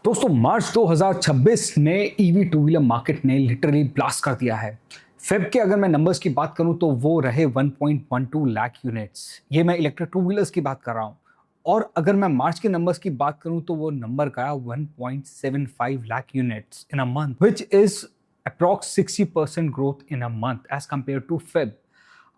दोस्तों मार्च 2026 ने EV two wheeler market ने लिटरली ब्लास्ट कर दिया है। फेब के अगर मैं नंबर्स की बात करूं तो वो रहे 1.12 लाख यूनिट्स। ये मैं इलेक्ट्रिक टू व्हीलर्स की बात कर रहा हूं। और अगर मैं मार्च के नंबर्स की बात करूं तो वो नंबर गया 1.75 lakh units in a month, which is approx 60% growth in a month as compare to Feb.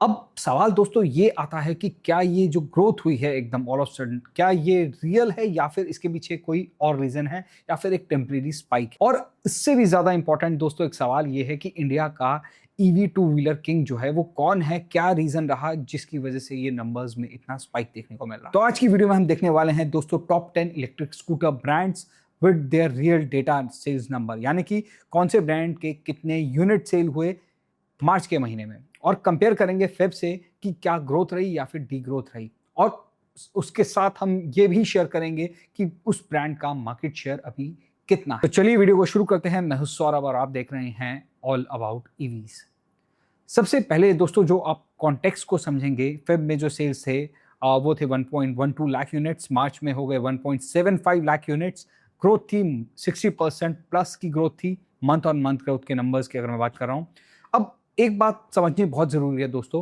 अब सवाल दोस्तों ये आता है कि क्या ये जो ग्रोथ हुई है एकदम ऑल ऑफ सडन, क्या ये रियल है या फिर इसके पीछे कोई और रीजन है या फिर एक टेम्परेरी स्पाइक। और इससे भी ज्यादा इंपॉर्टेंट दोस्तों एक सवाल ये है कि इंडिया का ईवी टू व्हीलर किंग जो है वो कौन है, क्या रीजन रहा जिसकी वजह से ये नंबर्स में इतना स्पाइक देखने को मिल रहा है। तो आज की वीडियो में हम देखने वाले हैं दोस्तों top 10 electric scooter brands with their real data sales number, यानी कि कौन से ब्रांड के कितने यूनिट सेल हुए मार्च के महीने में, और कंपेयर करेंगे फेब से कि क्या ग्रोथ रही या फिर डी ग्रोथ रही। और उसके साथ हम ये भी शेयर करेंगे कि उस ब्रांड का मार्केट शेयर अभी कितना है। तो चलिए वीडियो को शुरू करते हैं। मैं हूं सौरभ और आप देख रहे हैं ऑल अबाउट ईवीज। सबसे पहले दोस्तों जो आप कॉन्टेक्स्ट को समझेंगे, फेब में जो सेल्स थे वो थे 1.12 लाख यूनिट्स, मार्च में हो गए 1.75 लाख यूनिट्स। ग्रोथ थी 60% प्लस की ग्रोथ थी, मंथ ऑन मंथ ग्रोथ के नंबर्स की अगर मैं बात कर रहा हूं। अब एक बात समझनी बहुत जरूरी है दोस्तों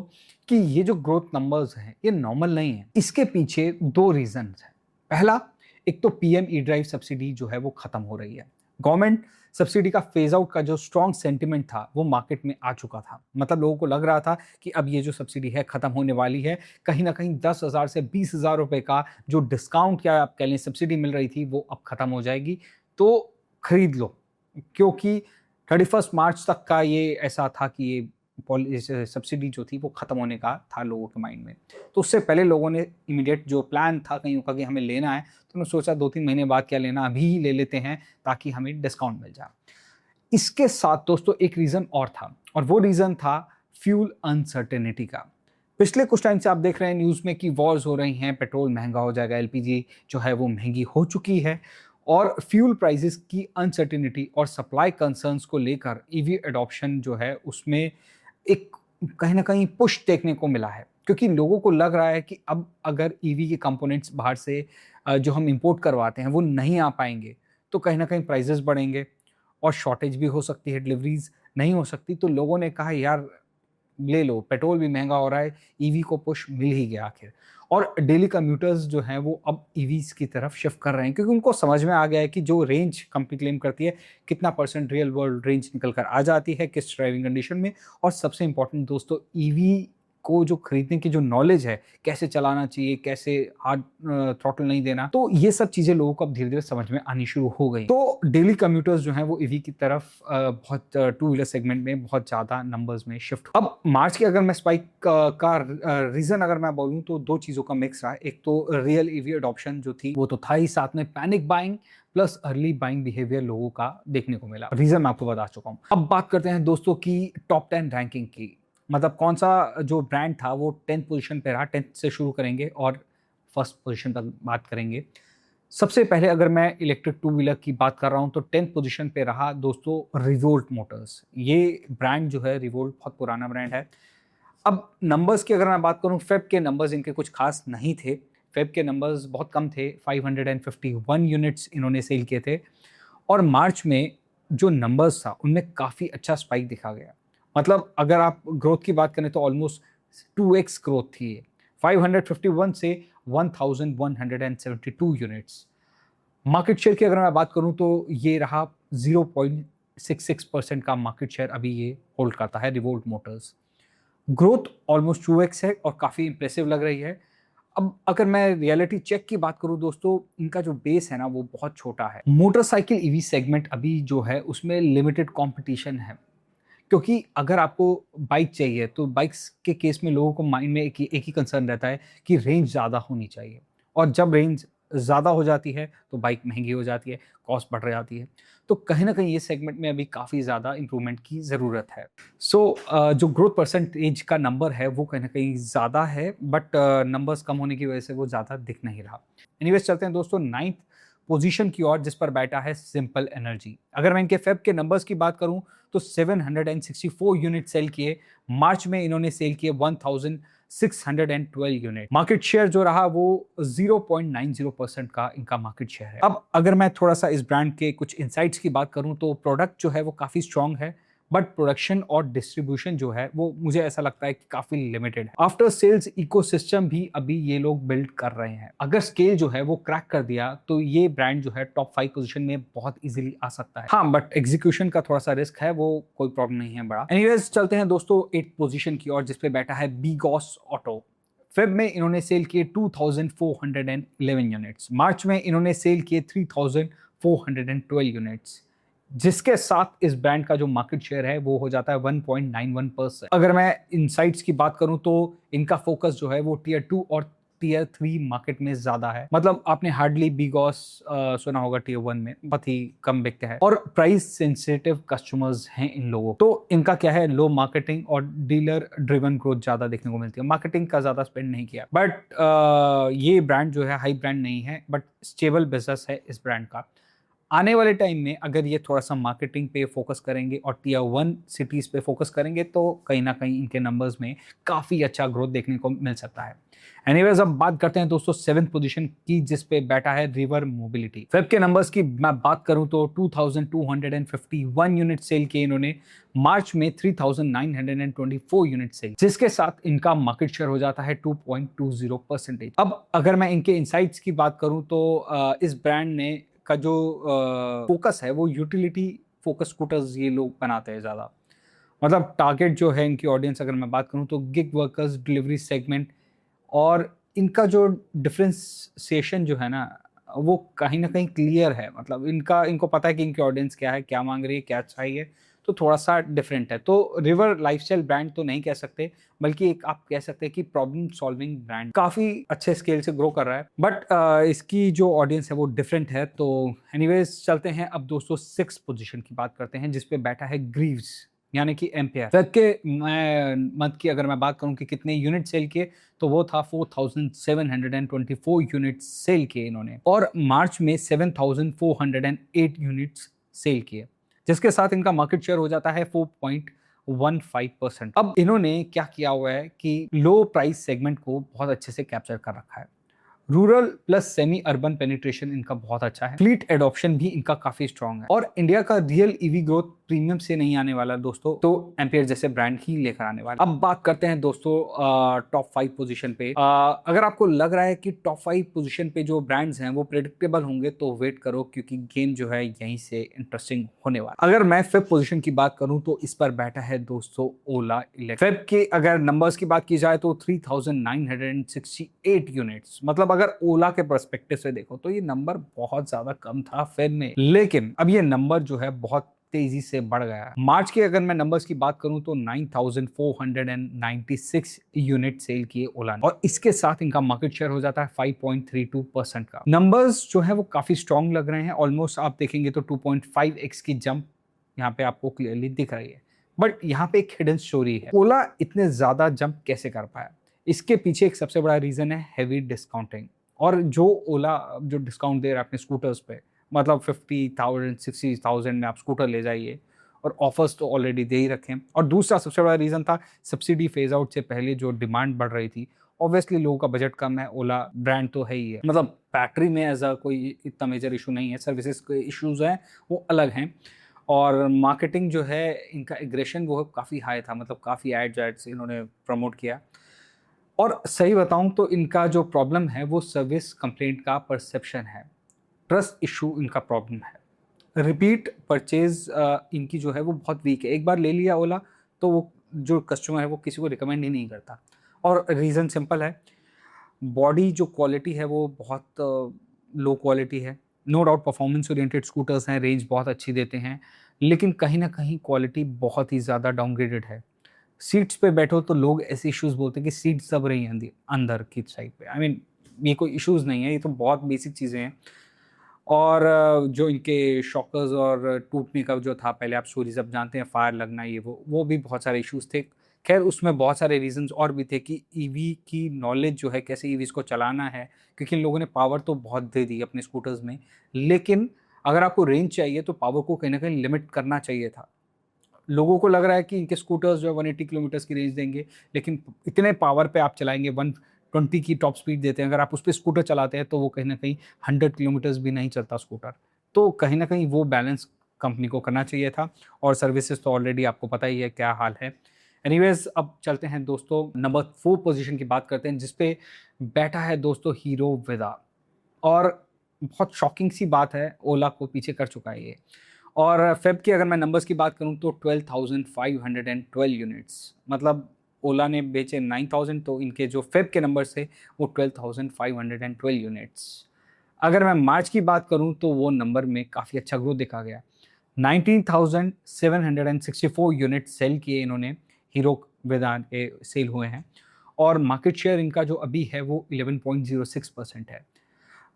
कि ये जो ग्रोथ नंबर्स हैं ये नॉर्मल नहीं है। इसके पीछे दो रीजन हैं। पहला, एक तो पीएम ई ड्राइव सब्सिडी जो है वो खत्म हो रही है। गवर्नमेंट सब्सिडी का फेज आउट का जो स्ट्रॉन्ग सेंटिमेंट था वो मार्केट में आ चुका था। मतलब लोगों को लग रहा था कि अब ये जो सब्सिडी है खत्म होने वाली है। कहीं ना कहीं 10,000 से 20,000 रुपए का जो डिस्काउंट या आप कह लें सब्सिडी मिल रही थी वो अब खत्म हो जाएगी, तो खरीद लो। क्योंकि 31 मार्च तक का ये ऐसा था कि ये सब्सिडी जो थी वो खत्म होने का था लोगों के माइंड में। तो उससे पहले लोगों ने इमीडिएट जो प्लान था कहीं का कि हमें लेना है, तो उन्होंने सोचा 2-3 महीने बाद क्या लेना, अभी ही ले लेते हैं ताकि हमें डिस्काउंट मिल जाए। इसके साथ दोस्तों एक रीजन और था, और वो रीजन था फ्यूल अनसर्टेनिटी का। पिछले कुछ टाइम से आप देख रहे हैं न्यूज़ में कि वॉर्स हो रही हैं, पेट्रोल महंगा हो जाएगा, एलपीजी जो है वो महंगी हो चुकी है, और फ्यूल प्राइसेस की अनसर्टेनिटी और सप्लाई कंसर्न्स को लेकर ईवी एडॉप्शन जो है उसमें एक कहीं ना कहीं पुश देखने को मिला है। क्योंकि लोगों को लग रहा है कि अब अगर ईवी के कंपोनेंट्स बाहर से जो हम इंपोर्ट करवाते हैं वो नहीं आ पाएंगे, तो कहीं ना कहीं प्राइसेस बढ़ेंगे और शॉर्टेज भी हो सकती है, डिलीवरीज नहीं हो सकती। तो लोगों ने कहा यार ले लो, पेट्रोल भी महंगा हो रहा है, ईवी को पुश मिल ही गया आखिर। और डेली कम्यूटर्स जो हैं वो अब ईवीज की तरफ शिफ्ट कर रहे हैं, क्योंकि उनको समझ में आ गया है कि जो रेंज कंपनी क्लेम करती है कितना परसेंट रियल वर्ल्ड रेंज निकल कर आ जाती है किस ड्राइविंग कंडीशन में। और सबसे इंपॉर्टेंट दोस्तों, ईवी को जो खरीदने की जो नॉलेज है, कैसे चलाना चाहिए, कैसे हार्ड थ्रॉटल नहीं देना, तो ये सब चीजें लोगों को अब धीरे धीरे समझ में आनी शुरू हो गई। तो डेली कम्यूटर्स जो हैं वो ईवी की तरफ बहुत टू व्हीलर सेगमेंट में बहुत ज्यादा नंबर्स में शिफ्ट। अब मार्च की अगर मैं स्पाइक का रीजन अगर मैं बोलूँ तो दो चीजों का मिक्स रहा। एक तो रियल ईवी अडॉप्शन जो थी वो तो था ही, साथ में panic buying plus early buying behaviour लोगों का देखने को मिला। रीजन मैं आपको बता चुका हूँ। अब बात करते हैं दोस्तों की टॉप 10 रैंकिंग की। मतलब कौन सा जो ब्रांड था वो 10th पोजीशन पे रहा। 10th से शुरू करेंगे और फर्स्ट पोजीशन तक बात करेंगे। सबसे पहले अगर मैं इलेक्ट्रिक टू व्हीलर की बात कर रहा हूं तो 10th पोजीशन पे रहा दोस्तों रिवोल्ट मोटर्स। ये ब्रांड जो है रिवोल्ट बहुत पुराना ब्रांड है। अब नंबर्स की अगर मैं बात करूं, फेब के नंबर्स इनके कुछ खास नहीं थे। फेब के नंबर्स बहुत कम थे, 551 यूनिट्स इन्होंने सेल किए थे। और मार्च में जो नंबर्स था उनमें काफ़ी अच्छा स्पाइक दिखा गया। मतलब अगर आप ग्रोथ की बात करें तो ऑलमोस्ट 2x ग्रोथ थी ये, 551 से 1172 यूनिट्स। मार्केट शेयर की अगर मैं बात करूं तो ये रहा 0.66% का मार्केट शेयर अभी ये होल्ड करता है revolt Motors. Growth almost 2x है और काफ़ी इंप्रेसिव लग रही है। अब अगर मैं रियलिटी चेक की बात करूं दोस्तों, इनका जो बेस है ना वो बहुत छोटा है। मोटरसाइकिल ईवी सेगमेंट अभी जो है उसमें लिमिटेड कंपटीशन है। क्योंकि अगर आपको बाइक चाहिए तो बाइक्स के केस में लोगों को माइंड में एक ही कंसर्न रहता है कि रेंज ज़्यादा होनी चाहिए, और जब रेंज ज़्यादा हो जाती है तो बाइक महंगी हो जाती है, कॉस्ट बढ़ जाती है। तो कहीं ना कहीं ये सेगमेंट में अभी काफ़ी ज़्यादा इंप्रूवमेंट की ज़रूरत है। जो ग्रोथ परसेंटेज का नंबर है वो कहीं ना कहीं ज़्यादा है, बट नंबर्स कम होने की वजह से वो ज़्यादा दिख नहीं रहा। एनीवेज चलते हैं दोस्तों 9th पोजीशन की ओर, जिस पर बैठा है सिंपल एनर्जी। अगर मैं इनके फेब के नंबर्स की बात करूं तो 764 यूनिट सेल किए। मार्च में इन्होंने सेल किए 612 यूनिट। मार्केट शेयर जो रहा वो 0.90% का इनका मार्केट शेयर है। अब अगर मैं थोड़ा सा इस ब्रांड के कुछ इनसाइट्स की बात करूं तो प्रोडक्ट जो है वो काफी स्ट्रांग है, बट प्रोडक्शन और डिस्ट्रीब्यूशन जो है वो मुझे ऐसा लगता है कि काफी लिमिटेड है। आफ्टर सेल्स इकोसिस्टम भी अभी ये लोग बिल्ड कर रहे हैं। अगर स्केल जो है वो क्रैक कर दिया तो ये ब्रांड जो है टॉप 5 पोजीशन में बहुत इजीली आ सकता है। हाँ, बट एग्जीक्यूशन का थोड़ा सा रिस्क है, वो कोई प्रॉब्लम नहीं है बड़ा। एनीवेज चलते हैं दोस्तों 8th पोजीशन की ओर, जिसपे बैठा है बीगॉस ऑटो। फेब में इन्होंने सेल किए 2411 यूनिट्स। मार्च में इन्होंने सेल किए 3412 यूनिट्स, जिसके साथ इस ब्रांड का जो मार्केट शेयर है वो हो जाता है 1.91%। अगर मैं इनसाइट्स की बात करूं तो इनका फोकस जो है वो टियर 2 और टियर 3 मार्केट में ज्यादा है। मतलब आपने हार्डली बीगॉस सुना होगा टियर 1 में, बहुत ही कम बिकते हैं और प्राइस सेंसिटिव कस्टमर्स हैं इन लोगों। तो इनका क्या है, लो मार्केटिंग और डीलर ड्रिवन ग्रोथ ज्यादा देखने को मिलती है। मार्केटिंग का ज्यादा स्पेंड नहीं किया, बट ये ब्रांड जो है हाई ब्रांड नहीं है, बट स्टेबल बिजनेस है इस ब्रांड का। आने वाले टाइम में अगर ये थोड़ा सा मार्केटिंग पे फोकस करेंगे और टियर 1 सिटीज पे फोकस करेंगे तो कहीं ना कहीं इनके नंबर्स में काफ़ी अच्छा ग्रोथ देखने को मिल सकता है। एनीवेज अब बात करते हैं दोस्तों 7th पोजीशन की, जिस पे बैठा है रिवर मोबिलिटी। फेब के नंबर्स की मैं बात करूं तो 2251 यूनिट सेल किए इन्होंने। मार्च में 3924 यूनिट सेल, जिसके साथ इनका मार्केट शेयर हो जाता है 2.20%। अब अगर मैं इनके इनसाइट्स की बात करूं तो इस ब्रांड ने का जो फोकस है वो यूटिलिटी फोकस स्कूटर्स ये लोग बनाते हैं ज़्यादा। मतलब टारगेट जो है इनकी ऑडियंस अगर मैं बात करूं तो गिग वर्कर्स, डिलीवरी सेगमेंट, और इनका जो डिफ्रेंसिएशन जो है ना वो कहीं ना कहीं क्लियर है। मतलब इनको पता है कि इनकी ऑडियंस क्या है, क्या मांग रही है, क्या चाहिए, तो थोड़ा सा डिफरेंट है। तो रिवर लाइफस्टाइल ब्रांड तो नहीं कह सकते, बल्कि एक आप कह सकते हैं कि प्रॉब्लम सॉल्विंग ब्रांड। काफ़ी अच्छे स्केल से ग्रो कर रहा है, बट इसकी जो ऑडियंस है वो डिफरेंट है। तो एनीवेज चलते हैं अब दोस्तों 6th पोजीशन की बात करते हैं, जिसपे बैठा है ग्रीव्स यानी कि एम्पेयर। फेब के मंथ की अगर मैं बात करूं कि कितने यूनिट सेल किए तो वो था 4724 यूनिट सेल किए इन्होंने, और मार्च में 7408 यूनिट्स सेल किए, जिसके साथ इनका मार्केट शेयर हो जाता है 4.15%। अब इन्होंने क्या किया हुआ है कि लो प्राइस सेगमेंट को बहुत अच्छे से कैप्चर कर रखा है। Rural plus semi urban penetration इनका बहुत अच्छा है। फ्लीट एडॉप्शन भी इनका काफी स्ट्रांग है, और इंडिया का रियल ईवी ग्रोथ प्रीमियम से नहीं आने वाला दोस्तों, तो एम्पियर जैसे ब्रांड ही लेकर आने वाला। अब बात करते हैं दोस्तों टॉप 5 पोजीशन पे। अगर आपको लग रहा है कि टॉप 5 पोजीशन पे जो ब्रांड्स हैं वो प्रेडिक्टेबल होंगे तो वेट करो, क्योंकि गेम जो है यहीं से इंटरेस्टिंग होने वाला। अगर मैं 5th पोजीशन की बात करूं तो इस पर बैठा है दोस्तों ओला इलेक्ट्रिक। फेब के अगर नंबर्स की बात की जाए तो 3968 यूनिट्स। मतलब अगर ओला के पर्सपेक्टिव से देखो तो ये नंबर बहुत ज्यादा कम था फेब में, लेकिन अब ये नंबर जो है बहुत तेजी से बढ़ गया है। मार्च के अगर मैं नंबर्स की बात करूं तो 9496 यूनिट सेल किए ओला ने, और इसके साथ इनका मार्केट शेयर हो जाता है 5.32% का। नंबर्स जो है वो काफी स्ट्रांग लग रहे हैं। ऑलमोस्ट आप देखेंगे तो 2.5x की जंप यहाँ पे आपको क्लियरली दिख रही है। बट यहाँ पे एक हिडन स्टोरी है, ओला इतने ज्यादा जंप कैसे कर पाया। इसके पीछे एक सबसे बड़ा रीजन है हैवी डिस्काउंटिंग। और जो ओला जो डिस्काउंट दे रहा है अपने स्कूटर्स पे, मतलब 50,000 60,000 में आप स्कूटर ले जाइए, और ऑफर्स तो ऑलरेडी दे ही रखे हैं। और दूसरा सबसे बड़ा रीज़न था सब्सिडी फेज आउट से पहले जो डिमांड बढ़ रही थी। ऑब्वियसली लोगों का बजट कम है, ओला ब्रांड तो है ही है। मतलब बैटरी में एज अ कोई इतना मेजर इशू नहीं है, सर्विसेज के इश्यूज हैं वो अलग हैं। और मार्केटिंग जो है इनका एग्रेशन वो काफ़ी हाई था, मतलब काफ़ी एड्स इन्होंने प्रमोट किया। और सही बताऊं तो इनका जो प्रॉब्लम है वो सर्विस कंप्लेंट का परसेप्शन है, ट्रस्ट इशू इनका प्रॉब्लम है। रिपीट परचेज इनकी जो है वो बहुत वीक है। एक बार ले लिया ओला तो वो जो कस्टमर है वो किसी को रिकमेंड ही नहीं करता। और रीज़न सिंपल है, बॉडी जो क्वालिटी है वो बहुत लो क्वालिटी है। No doubt performance oriented scooters हैं, रेंज बहुत अच्छी देते हैं, लेकिन कहीं ना कहीं क्वालिटी बहुत ही ज़्यादा डाउनग्रेडेड है। सीट्स पे बैठो तो लोग ऐसे इश्यूज बोलते हैं कि सीट सब रही हैं अंदर की साइड पे। आई मीन ये कोई इश्यूज नहीं है, ये तो बहुत बेसिक चीज़ें हैं। और जो इनके शॉकर्स और टूटने का जो था, पहले आप स्टोरी सब जानते हैं, फायर लगना, ये वो भी बहुत सारे इश्यूज थे। खैर उसमें बहुत सारे रीजंस और भी थे कि ईवी की नॉलेज जो है, कैसे ईवीज को चलाना है, क्योंकि इन लोगों ने पावर तो बहुत दे दी अपने स्कूटर्स में, लेकिन अगर आपको रेंज चाहिए तो पावर को कहीं ना कहीं लिमिट करना चाहिए था। लोगों को लग रहा है कि इनके स्कूटर्स जो है 180 किलोमीटर्स की रेंज देंगे, लेकिन इतने पावर पे आप चलाएंगे, 120 की टॉप स्पीड देते हैं, अगर आप उस पर स्कूटर चलाते हैं तो वो कहीं ना कहीं 100 किलोमीटर्स भी नहीं चलता स्कूटर। तो कहीं ना कहीं वो बैलेंस कंपनी को करना चाहिए था। और सर्विसेज तो ऑलरेडी आपको पता ही है क्या हाल है। एनीवेज, अब चलते हैं दोस्तों, नंबर 4 पोजीशन की बात करते हैं, जिसपे बैठा है दोस्तों हीरो विदा। और बहुत शॉकिंग सी बात है, ओला को पीछे कर चुका है ये। और फेब की अगर मैं नंबर्स की बात करूं तो 12,512 यूनिट्स, मतलब ओला ने बेचे 9,000, तो इनके जो फेब के नंबर्स थे वो 12,512 यूनिट्स। अगर मैं मार्च की बात करूं तो वो नंबर में काफ़ी अच्छा ग्रोथ देखा गया। 19,764 यूनिट सेल किए इन्होंने, हीरो वेदांत के सेल हुए हैं। और मार्केट शेयर इनका जो अभी है वो 11.06% है।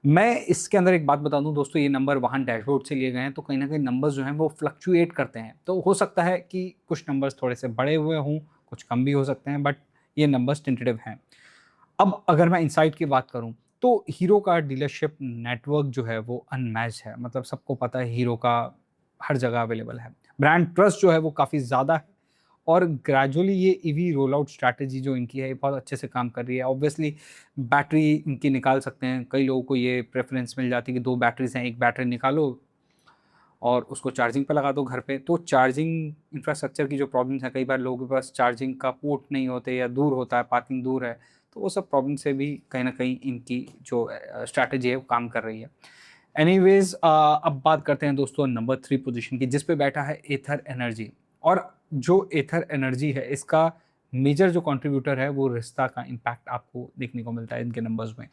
मैं इसके अंदर एक बात बता दूं दोस्तों, ये नंबर वहाँ डैशबोर्ड से लिए गए हैं, तो कहीं ना कहीं नंबर्स जो हैं वो फ्लक्चुएट करते हैं। तो हो सकता है कि कुछ नंबर्स थोड़े से बड़े हुए हों, कुछ कम भी हो सकते हैं, बट ये नंबर्स टेंटेटिव हैं। अब अगर मैं इनसाइट की बात करूं तो हीरो का डीलरशिप नेटवर्क जो है वो अनमैच्ड है। मतलब सबको पता है हीरो का हर जगह अवेलेबल है। ब्रांड ट्रस्ट जो है वो काफ़ी ज़्यादा है। और ग्रेजुअली ये ईवी रोल आउट स्ट्रैटेजी जो इनकी है ये बहुत अच्छे से काम कर रही है। ऑब्वियसली बैटरी इनकी निकाल सकते हैं, कई लोगों को ये प्रेफरेंस मिल जाती है कि 2 बैटरीज हैं, एक बैटरी निकालो और उसको चार्जिंग पे लगा दो घर पे। तो चार्जिंग इंफ्रास्ट्रक्चर की जो प्रॉब्लम्स हैं, कई बार लोगों के पास चार्जिंग का पोर्ट नहीं होते या दूर होता है, पार्किंग दूर है, तो वो सब प्रॉब्लम से भी कहीं ना कहीं इनकी जो स्ट्रैटेजी है वो काम कर रही है। एनीवेज, अब बात करते हैं दोस्तों नंबर 3 पोजीशन की, जिस पे बैठा है एथर एनर्जी। और जो एथर एनर्जी है इसका मेजर जो कंट्रीब्यूटर है वो रिश्ता का इम्पैक्ट आपको देखने को मिलता है इनके नंबर्स में।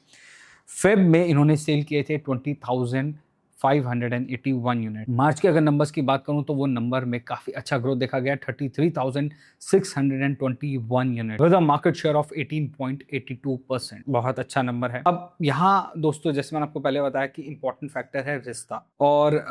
फेब में इन्होंने सेल किए थे 20,581 यूनिट। मार्च के अगर नंबर्स की बात करूं तो वो नंबर में काफी अच्छा ग्रोथ देखा गया, 33,621 unit with a market share of 18.82%। बहुत अच्छा नंबर है। अब यहाँ दोस्तों, जैसे मैंने आपको पहले बताया कि इंपॉर्टेंट फैक्टर है रिश्ता। और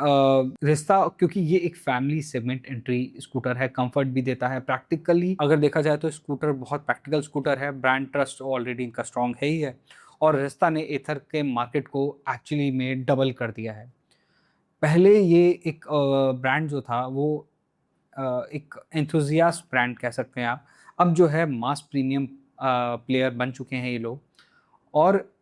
रिश्ता क्योंकि ये एक फैमिली सेगमेंट एंट्री स्कूटर है, कंफर्ट भी देता है। प्रैक्टिकली अगर देखा जाए तो स्कूटर बहुत प्रैक्टिकल स्कूटर है, ब्रांड ट्रस्ट ऑलरेडी इनका स्ट्रॉन्ग है ही है। और रिश्ता ने एथर के मार्केट को एक्चुअली में डबल कर दिया है। पहले ये एक ब्रांड जो था वो एक एंथुजियास्ट ब्रांड कह सकते हैं आप। अब जो है मास प्रीमियम प्लेयर बन चुके हैं ये लोग। और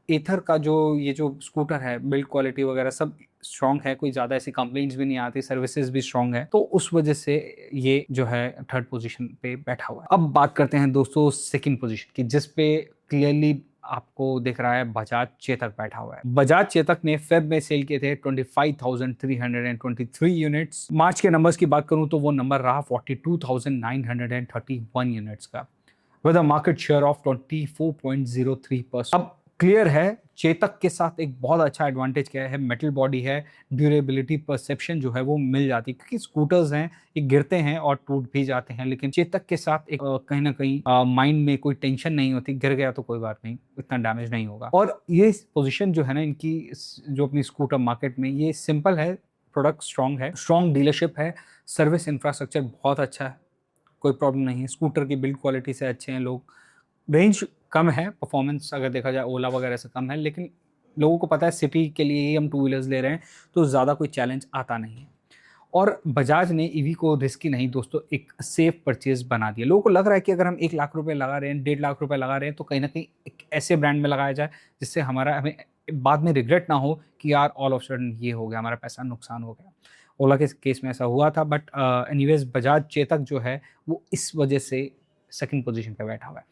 एथर का जो ये जो स्कूटर है, बिल्ड क्वालिटी वगैरह सब स्ट्रॉन्ग है, कोई ज़्यादा ऐसी कंप्लेंट्स भी नहीं आती, सर्विसेज भी स्ट्रॉन्ग है, तो उस वजह से ये जो है थर्ड पोजीशन पे बैठा हुआ है। अब बात करते हैं दोस्तों सेकंड पोजीशन की, जिस पे क्लियरली आपको दिख रहा है बजाज चेतक बैठा हुआ है। बजाज चेतक ने फेब में सेल किए थे 25,323 यूनिट्स। मार्च के नंबर्स की बात करूं तो वो नंबर रहा 42,931 यूनिट्स का with a market share of 24.03%। अब क्लियर है चेतक के साथ एक बहुत अच्छा एडवांटेज क्या है, मेटल बॉडी है, ड्यूरेबिलिटी परसेप्शन जो है वो मिल जाती है, क्योंकि स्कूटर्स हैं ये गिरते हैं और टूट भी जाते हैं, लेकिन चेतक के साथ एक कहीं ना कहीं माइंड में कोई टेंशन नहीं होती, गिर गया तो कोई बात नहीं, इतना डैमेज नहीं होगा। और ये पोजीशन जो है ना इनकी, जो अपनी स्कूटर मार्केट में, ये सिंपल है, प्रोडक्ट स्ट्रॉन्ग है, स्ट्रॉन्ग डीलरशिप है, सर्विस इंफ्रास्ट्रक्चर बहुत अच्छा है, कोई प्रॉब्लम नहीं है, स्कूटर की बिल्ड क्वालिटी से अच्छे हैं लोग। रेंज कम है, परफॉर्मेंस अगर देखा जाए ओला वगैरह से कम है, लेकिन लोगों को पता है सिटी के लिए ही हम टू व्हीलर्स ले रहे हैं, तो ज़्यादा कोई चैलेंज आता नहीं है। और बजाज ने ईवी को रिस्की नहीं दोस्तों, एक सेफ परचेज बना दिया। लोगों को लग रहा है कि अगर हम 1 लाख रुपए लगा रहे हैं, 1.5 लाख रुपए लगा रहे हैं, तो कहीं ना कहीं एक ऐसे ब्रांड में लगाया जाए जिससे हमें बाद में रिग्रेट ना हो कि यार ऑल ऑफ सडन ये हो गया, हमारा पैसा नुकसान हो गया। ओला के केस में ऐसा हुआ था, बट एनीवेज बजाज चेतक जो है वो इस वजह से सेकंड पोजीशन पे बैठा हुआ है।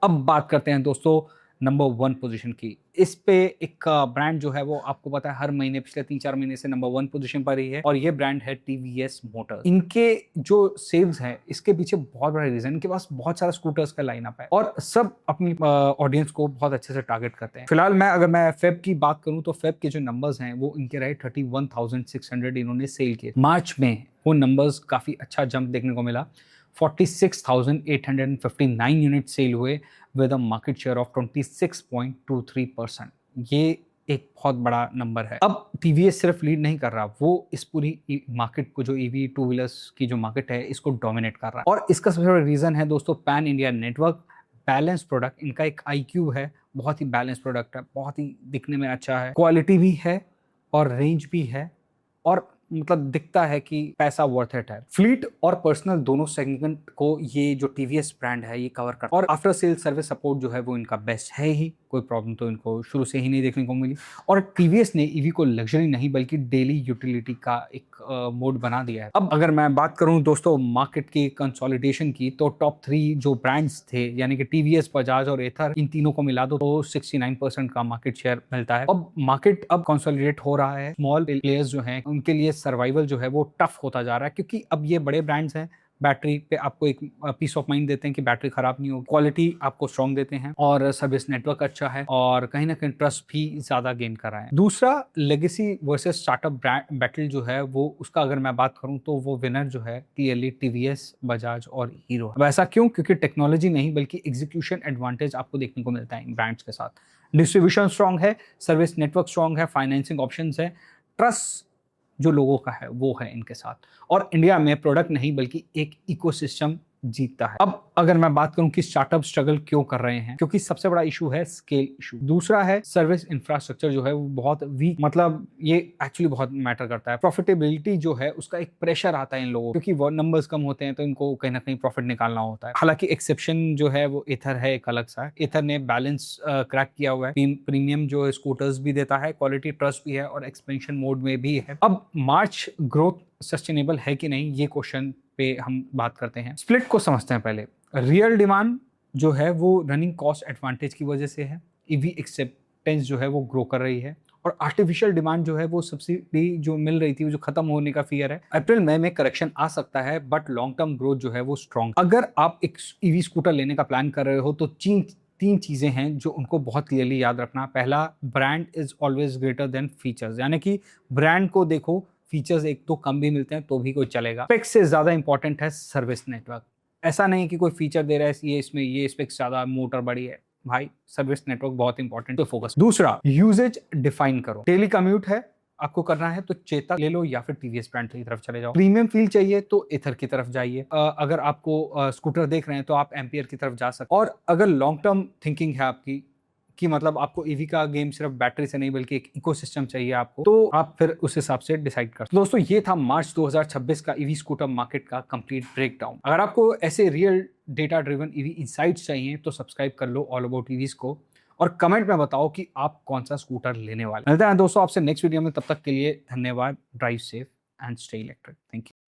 अब बात करते हैं दोस्तों नंबर 1 पोजीशन की। इस पे एक ब्रांड जो है वो आपको पता है हर महीने पिछले 3-4 महीने से नंबर 1 पोजीशन पर ही है, और ये ब्रांड है टीवीएस मोटर्स। इनके जो सेल्स है इसके पीछे बहुत बड़ा रीजन, इनके पास बहुत सारा स्कूटर्स का लाइनअप है और सब अपनी ऑडियंस को बहुत अच्छे से टारगेट करते हैं। फिलहाल अगर मैं फेब की बात करूं तो फेब के जो नंबर्स हैं वो इनके रहे 31,600 इन्होंने सेल किए। मार्च में वो नंबर्स काफी अच्छा जंप देखने को मिला, 46,859 यूनिट सेल हुए with a market share of 26.23%। ये एक बहुत बड़ा नंबर है। अब टीवीएस सिर्फ लीड नहीं कर रहा, वो इस पूरी मार्केट को, जो ईवी टू व्हीलर्स की जो मार्केट है, इसको डोमिनेट कर रहा है। और इसका सबसे बड़ा रीजन है दोस्तों pan India network, balance product. इनका एक IQ है, बहुत ही बैलेंस प्रोडक्ट है, बहुत ही दिखने में अच्छा है, क्वालिटी भी है और रेंज भी है, और मतलब दिखता है कि पैसा वर्थ इट है। फ्लीट और पर्सनल दोनों सेगमेंट को ये जो टीवीएस ब्रांड है ये कवर करता है और आफ्टर सेल सर्विस सपोर्ट जो है वो इनका बेस्ट है ही, कोई प्रॉब्लम तो इनको शुरू से ही नहीं देखने को मिली। और टीवीएस ने ईवी को लग्जरी नहीं बल्कि डेली यूटिलिटी का एक मोड बना दिया है। अब अगर मैं बात करूं दोस्तों मार्केट की कंसोलिडेशन की, तो टॉप 3 जो ब्रांड्स थे यानी कि टीवीएस, बजाज और एथर, इन तीनों को मिला दो तो 69% का मार्केट शेयर मिलता है। अब मार्केट अब कंसोलिडेट हो रहा है। स्मॉल प्लेयर्स जो हैं उनके लिए सर्वाइवल जो है वो टफ होता जा रहा है, क्योंकि अब ये बड़े ब्रांड्स हैं, बैटरी पे आपको एक पीस ऑफ माइंड देते हैं कि बैटरी खराब नहीं होगी, क्वालिटी आपको स्ट्रॉन्ग देते हैं और सर्विस नेटवर्क अच्छा है और कहीं ना कहीं ट्रस्ट भी ज्यादा गेन कर रहा है। दूसरा, लेगेसी वर्सेस स्टार्टअप बैटल जो है वो उसका अगर मैं बात करूं तो वो विनर जो है क्लियरली टीवीएस, बजाज और हीरो है। वैसा क्यों? क्योंकि टेक्नोलॉजी नहीं बल्कि एग्जीक्यूशन एडवांटेज आपको देखने को मिलता है इन ब्रांड्स के साथ। डिस्ट्रीब्यूशन स्ट्रॉन्ग है, सर्विस नेटवर्क स्ट्रॉन्ग है, फाइनेंसिंग ऑप्शंस है, ट्रस्ट जो लोगों का है वो है इनके साथ। और इंडिया में प्रोडक्ट नहीं बल्कि एक इकोसिस्टम जीतता है। अब अगर मैं बात करूं कि स्टार्टअप स्ट्रगल क्यों कर रहे हैं, क्योंकि सबसे बड़ा इशू है स्केल इशू। दूसरा है सर्विस इंफ्रास्ट्रक्चर जो है वो बहुत वीक, मतलब ये एक्चुअली बहुत मैटर करता है। प्रॉफिटेबिलिटी जो है उसका एक प्रेशर आता है इन लोगों, क्योंकि वो नंबर्स कम होते हैं तो इनको कहीं ना कहीं प्रॉफिट निकालना होता है। हालांकि एक्सेप्शन जो है वो एथर है, एक अलग सा है। एथर ने बैलेंस क्रैक किया हुआ है, प्रीमियम जो स्कूटर्स भी देता है, क्वालिटी ट्रस्ट भी है और एक्सपेंशन मोड में भी है। अब मार्च ग्रोथ सस्टेनेबल है कि नहीं, ये क्वेश्चन पे हम बात करते हैं। स्प्लिट को समझते हैं पहले। रियल डिमांड जो है वो रनिंग कॉस्ट एडवांटेज की वजह से है, ईवी एक्सेप्टेंस जो है वो ग्रो कर रही है और आर्टिफिशियल डिमांड जो है वो सब्सिडी जो मिल रही थी वो जो खत्म होने का फियर है। अप्रैल मई में करेक्शन आ सकता है बट लॉन्ग टर्म ग्रोथ जो है वो स्ट्रॉन्ग। अगर आप एक ईवी स्कूटर लेने का प्लान कर रहे हो तो तीन चीजें हैं जो उनको बहुत क्लियरली याद रखना। पहला, brand is always greater than features, यानी कि ब्रांड को देखो, फीचर्स एक तो कम भी मिलते हैं तो भी कोई चलेगा। स्पेक्स से ज्यादा इंपॉर्टेंट है सर्विस नेटवर्क। ऐसा नहीं कि कोई फीचर दे रहा है ये इसमें ये स्पेक्स ज्यादा, मोटर बड़ी है, भाई सर्विस नेटवर्क बहुत इंपॉर्टेंट है, तो फोकस। दूसरा, यूजेज डिफाइन करो। डेली कम्यूट है आपको करना है तो चेतक ले लो या फिर टीवीएस ब्रांड की तरफ चले जाओ। प्रीमियम फील चाहिए तो एथर की तरफ जाइए। अगर आपको स्कूटर देख रहे हैं तो आप एम्पियर की तरफ जा सकते हैं। और अगर लॉन्ग टर्म थिंकिंग है आपकी कि मतलब आपको ईवी का गेम सिर्फ बैटरी से नहीं बल्कि एक इकोसिस्टम चाहिए आपको, तो आप फिर उस हिसाब से डिसाइड कर। दोस्तों ये था मार्च 2026 का ईवी स्कूटर मार्केट का कंप्लीट ब्रेकडाउन। अगर आपको ऐसे real data driven EV insights चाहिए तो सब्सक्राइब कर लो ऑल अबाउट ईवीज को और कमेंट में बताओ कि आप कौन सा स्कूटर लेने वाले। मिलते हैं दोस्तों आपसे नेक्स्ट वीडियो में, तब तक के लिए धन्यवाद। Drive safe and stay electric. Thank you.